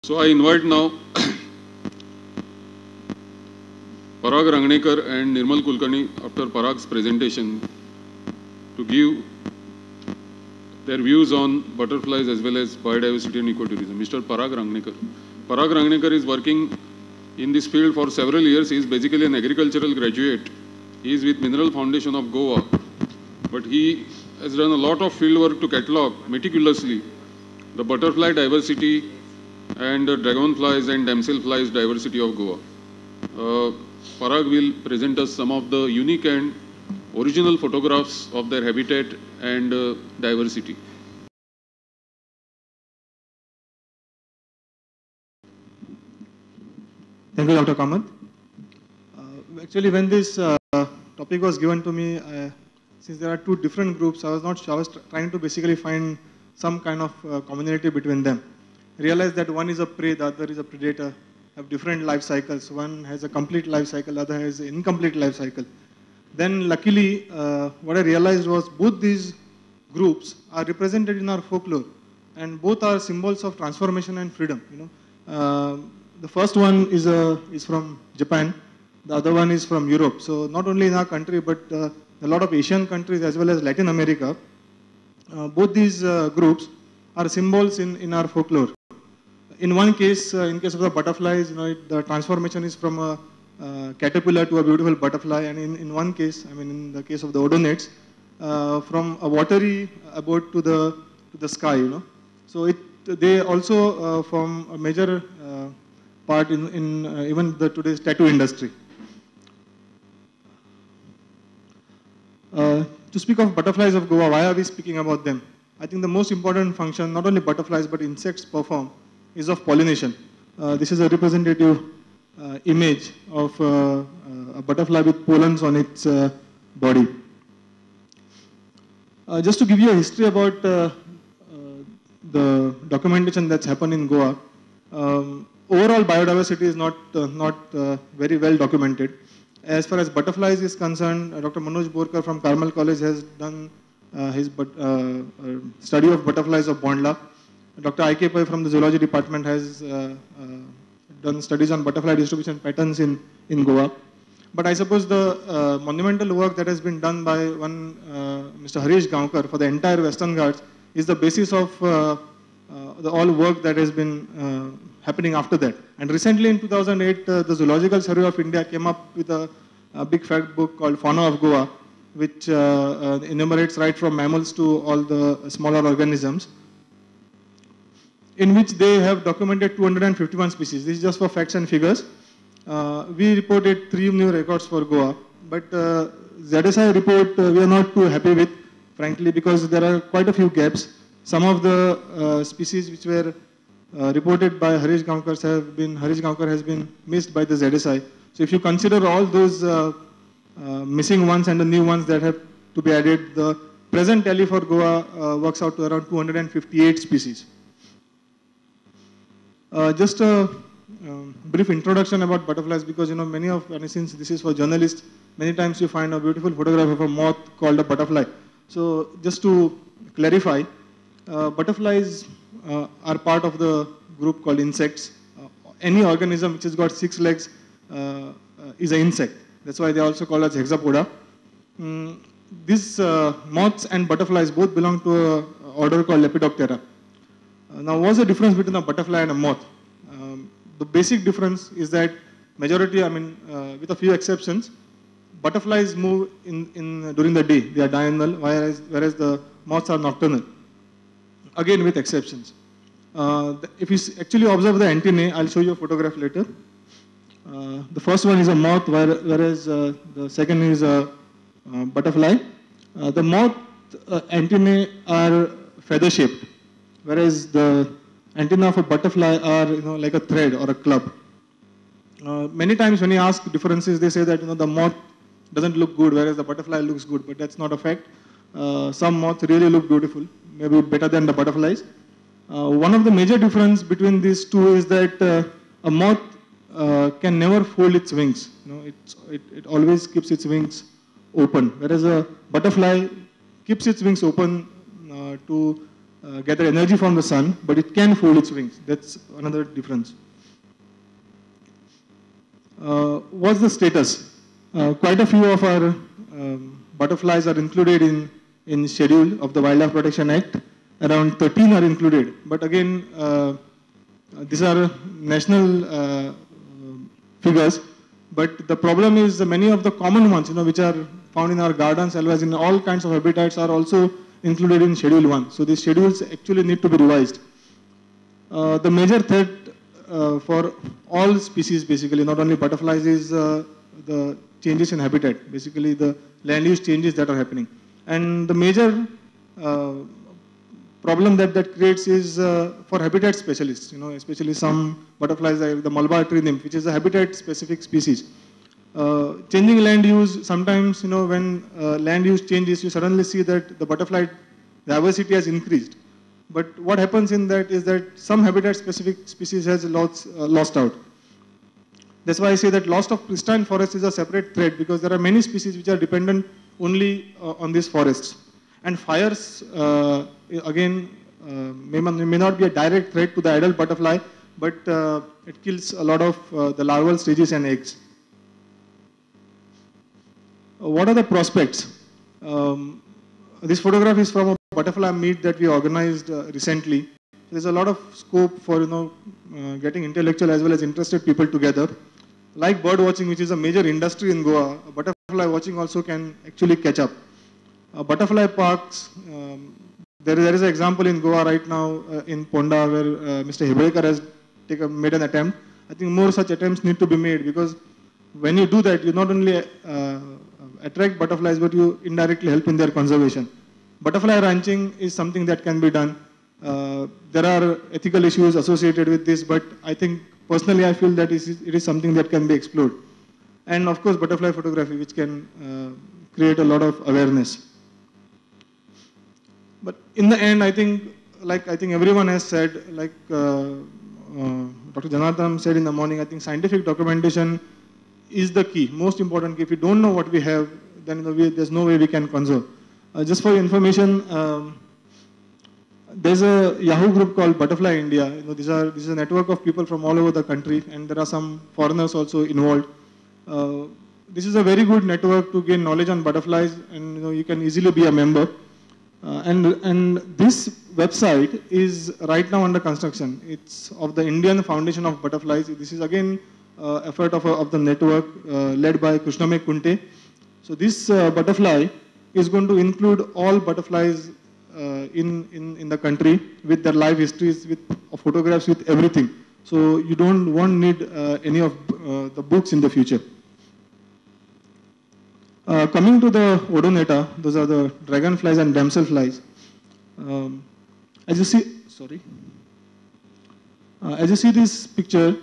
So I invite now Parag Rangnekar and Nirmal Kulkarni after Parag's presentation to give their views on butterflies as well as biodiversity and ecotourism. Mr. Parag Rangnekar. Parag Rangnekar is working in this field for several years. He is basically an agricultural graduate. He is with Mineral Foundation of Goa, but he has done a lot of field work to catalog meticulously the butterfly diversity and dragonflies and damselflies diversity of Goa. Parag will present us some of the unique and original photographs of their habitat and diversity. Thank you, Dr. Kamath. Actually, when this topic was given to me, since there are two different groups, I was not sure. I was trying to basically find some kind of commonality between them. Realize that one is a prey, the other is a predator, have different life cycles. One has a complete life cycle, the other has an incomplete life cycle. Then luckily, what I realized was both these groups are represented in our folklore, and both are symbols of transformation and freedom. The first one is from Japan, the other one is from Europe. So not only in our country, but a lot of Asian countries as well as Latin America, both these groups are symbols in our folklore. In one case, in case of the butterflies, the transformation is from a caterpillar to a beautiful butterfly, and in one case, I mean, in the case of the odonates, from a watery abode to the sky. So they also form a major part in even today's tattoo industry. To speak of butterflies of Goa, why are we speaking about them? I think the most important function, not only butterflies but insects perform, is of pollination. This is a representative image of a butterfly with pollens on its body. Just to give you a history about the documentation that's happened in Goa, overall biodiversity is not very well documented. As far as butterflies is concerned, Dr. Manoj Borkar from Carmel College has done his study of butterflies of Bondla. Dr. I.K. Pai from the zoology department has done studies on butterfly distribution patterns in Goa. But I suppose the monumental work that has been done by one Mr. Harish Gaonkar for the entire Western Ghats is the basis of the all work that has been happening after that. And recently in 2008, the Zoological Survey of India came up with a big fact book called Fauna of Goa, which enumerates right from mammals to all the smaller organisms, in which they have documented 251 species. This is just for facts and figures. We reported 3 new records for Goa, but ZSI report we are not too happy with, frankly, because there are quite a few gaps. Some of the species which were reported by Harish Gaonkar has been missed by the ZSI. So if you consider all those missing ones and the new ones that have to be added, the present tally for Goa works out to around 258 species. Just a brief introduction about butterflies, because since this is for journalists, many times you find a beautiful photograph of a moth called a butterfly. So just to clarify, butterflies are part of the group called insects. Any organism which has got 6 legs is an insect. That's why they also call us hexapoda. These moths and butterflies both belong to an order called Lepidoptera. Now, what's the difference between a butterfly and a moth? The basic difference is that majority, with a few exceptions, butterflies move during the day. They are diurnal, whereas the moths are nocturnal. Again, with exceptions. If you actually observe the antennae, I'll show you a photograph later. The first one is a moth, whereas the second is a butterfly. The moth antennae are feather-shaped, whereas the antenna of a butterfly are like a thread or a club. Many times when you ask differences, they say that the moth doesn't look good, whereas the butterfly looks good, but that's not a fact. Some moths really look beautiful, maybe better than the butterflies. One of the major difference between these two is that a moth can never fold its wings. It always keeps its wings open, whereas a butterfly keeps its wings open to gather energy from the sun, but it can fold its wings. That's another difference. What's the status? Quite a few of our butterflies are included in schedule of the Wildlife Protection Act. Around 13 are included. But again, these are national figures. But the problem is many of the common ones, which are found in our gardens, as well as in all kinds of habitats, are also included in Schedule 1. So these schedules actually need to be revised. The major threat for all species, basically, not only butterflies, is the changes in habitat, basically the land use changes that are happening. And the major problem that creates is for habitat specialists, especially some butterflies like the Malabar tree nymph, which is a habitat-specific species. Changing land use, sometimes, when land use changes, you suddenly see that the butterfly diversity has increased. But what happens in that is that some habitat-specific species has lost out. That's why I say that loss of pristine forest is a separate threat, because there are many species which are dependent only on these forests. And fires, again, may not be a direct threat to the adult butterfly, but it kills a lot of the larval stages and eggs. What are the prospects? This photograph is from a butterfly meet that we organized recently. There's a lot of scope for getting intellectual as well as interested people together. Like bird watching, which is a major industry in Goa, butterfly watching also can actually catch up. Butterfly parks, there is an example in Goa right now in Ponda where Mr. Hebrekar has made an attempt. I think more such attempts need to be made, because when you do that, you not only attract butterflies, but you indirectly help in their conservation. Butterfly ranching is something that can be done. There are ethical issues associated with this, but I think personally I feel that it is something that can be explored. And of course, butterfly photography, which can create a lot of awareness. But in the end, I think everyone has said, like Dr. Janardhan said in the morning, I think scientific documentation is the key, most important key. If we don't know what we have, then there's no way we can conserve. Just for your information, there's a Yahoo group called Butterfly India. This is a network of people from all over the country, and there are some foreigners also involved. This is a very good network to gain knowledge on butterflies, and you can easily be a member. And this website is right now under construction. It's of the Indian Foundation of Butterflies. This is again effort of the network led by Krishnamay Kunte. So this butterfly is going to include all butterflies in the country with their life histories, with photographs, with everything. So you won't need any of the books in the future. Coming to the Odonata, those are the dragonflies and damselflies. As you see, as you see this picture,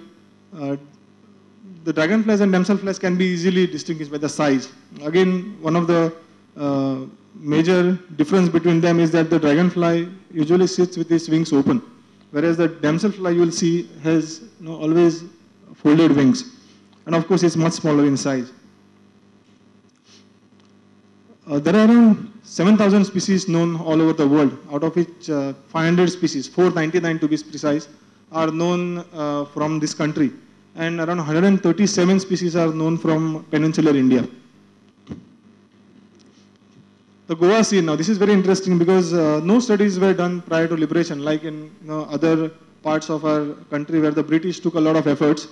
the dragonflies and damselflies can be easily distinguished by the size. Again, one of the major difference between them is that the dragonfly usually sits with its wings open, whereas the damselfly you will see has always folded wings, and of course it's much smaller in size. There are around 7,000 species known all over the world, out of which 500 species, 499 to be precise, are known from this country, and around 137 species are known from peninsular India. The Goa scene now, this is very interesting because no studies were done prior to liberation, like in other parts of our country where the British took a lot of efforts.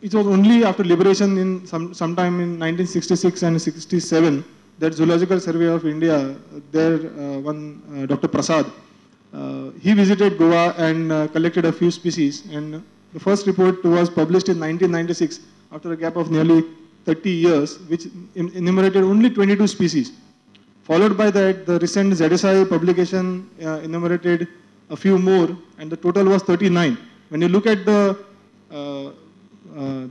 It was only after liberation in sometime in 1966 and 67 that Zoological Survey of India, Dr. Prasad, he visited Goa and collected a few species, and the first report was published in 1996 after a gap of nearly 30 years, which enumerated only 22 species. Followed by that, the recent ZSI publication enumerated a few more, and the total was 39. When you look at the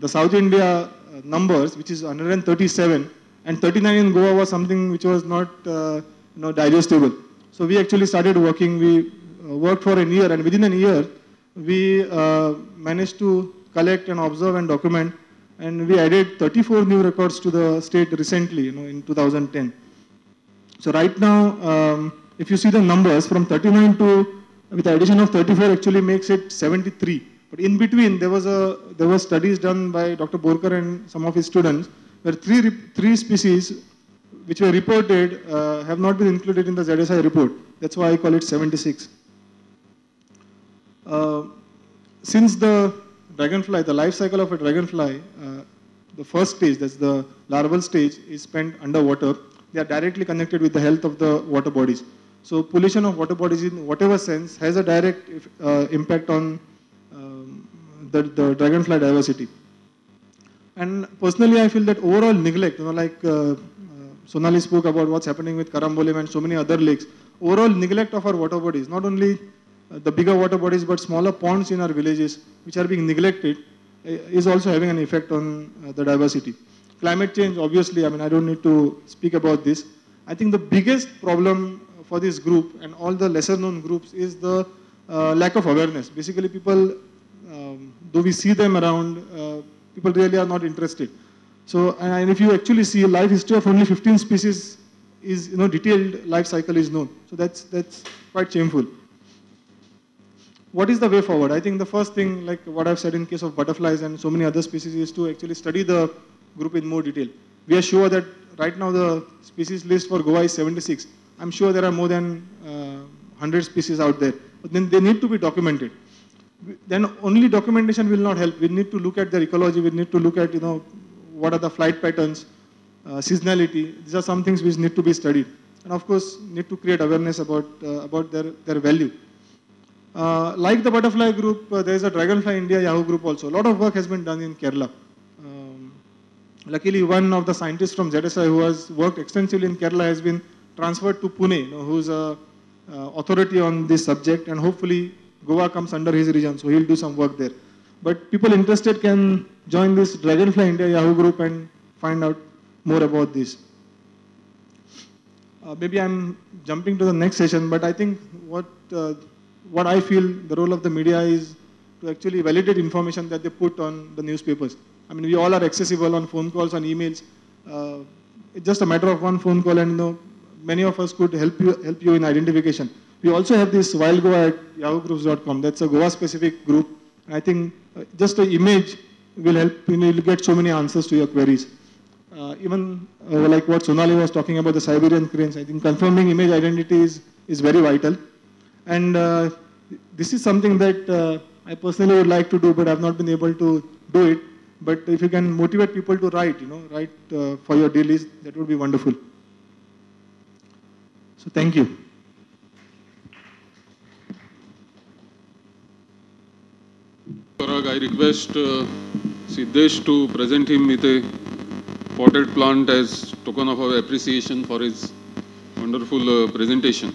South India numbers, which is 137, and 39 in Goa was something which was not digestible. So we actually started working. We worked for a year, and within a year, we managed to collect and observe and document, and we added 34 new records to the state recently, in 2010. So right now, if you see the numbers from 39 to, with the addition of 34 actually makes it 73. But in between, there were studies done by Dr. Borkar and some of his students, where three species which were reported have not been included in the ZSI report. That's why I call it 76. Since the dragonfly, the life cycle of a dragonfly, the first stage, that's the larval stage, is spent underwater. They are directly connected with the health of the water bodies. So pollution of water bodies in whatever sense has a direct impact on the dragonfly diversity. And personally, I feel that overall neglect, like Sonali spoke about what's happening with Karambolim and so many other lakes, overall neglect of our water bodies, not only the bigger water bodies, but smaller ponds in our villages, which are being neglected, is also having an effect on the diversity. Climate change, obviously, I don't need to speak about this. I think the biggest problem for this group and all the lesser known groups is the lack of awareness. Basically, people, though we see them around, people really are not interested. So, and if you actually see a life history of only 15 species is, detailed life cycle is known. So that's quite shameful. What is the way forward? I think the first thing, like what I've said in case of butterflies and so many other species, is to actually study the group in more detail. We are sure that right now the species list for Goa is 76. I'm sure there are more than 100 species out there. But then they need to be documented. Then only documentation will not help. We need to look at their ecology. We need to look at, what are the flight patterns, seasonality. These are some things which need to be studied. And of course, need to create awareness about their value. Like the butterfly group, there is a Dragonfly India Yahoo group also. A lot of work has been done in Kerala. Luckily, one of the scientists from ZSI who has worked extensively in Kerala has been transferred to Pune, who's an authority on this subject, and hopefully Goa comes under his region, so he'll do some work there. But people interested can join this Dragonfly India Yahoo group and find out more about this. Maybe I'm jumping to the next session, but I think what I feel the role of the media is to actually validate information that they put on the newspapers. We all are accessible on phone calls, on emails. It's just a matter of one phone call, and many of us could help you in identification. We also have this wildgoa@yahoogroups.com. That's a Goa-specific group. And I think just an image will help. You'll get so many answers to your queries. Even like what Sonali was talking about the Siberian cranes, I think confirming image identity is very vital. And this is something that I personally would like to do, but I've not been able to do it. But if you can motivate people to write, write for your dailies, that would be wonderful. So thank you. Parag, I request Siddesh to present him with a potted plant as token of our appreciation for his wonderful presentation.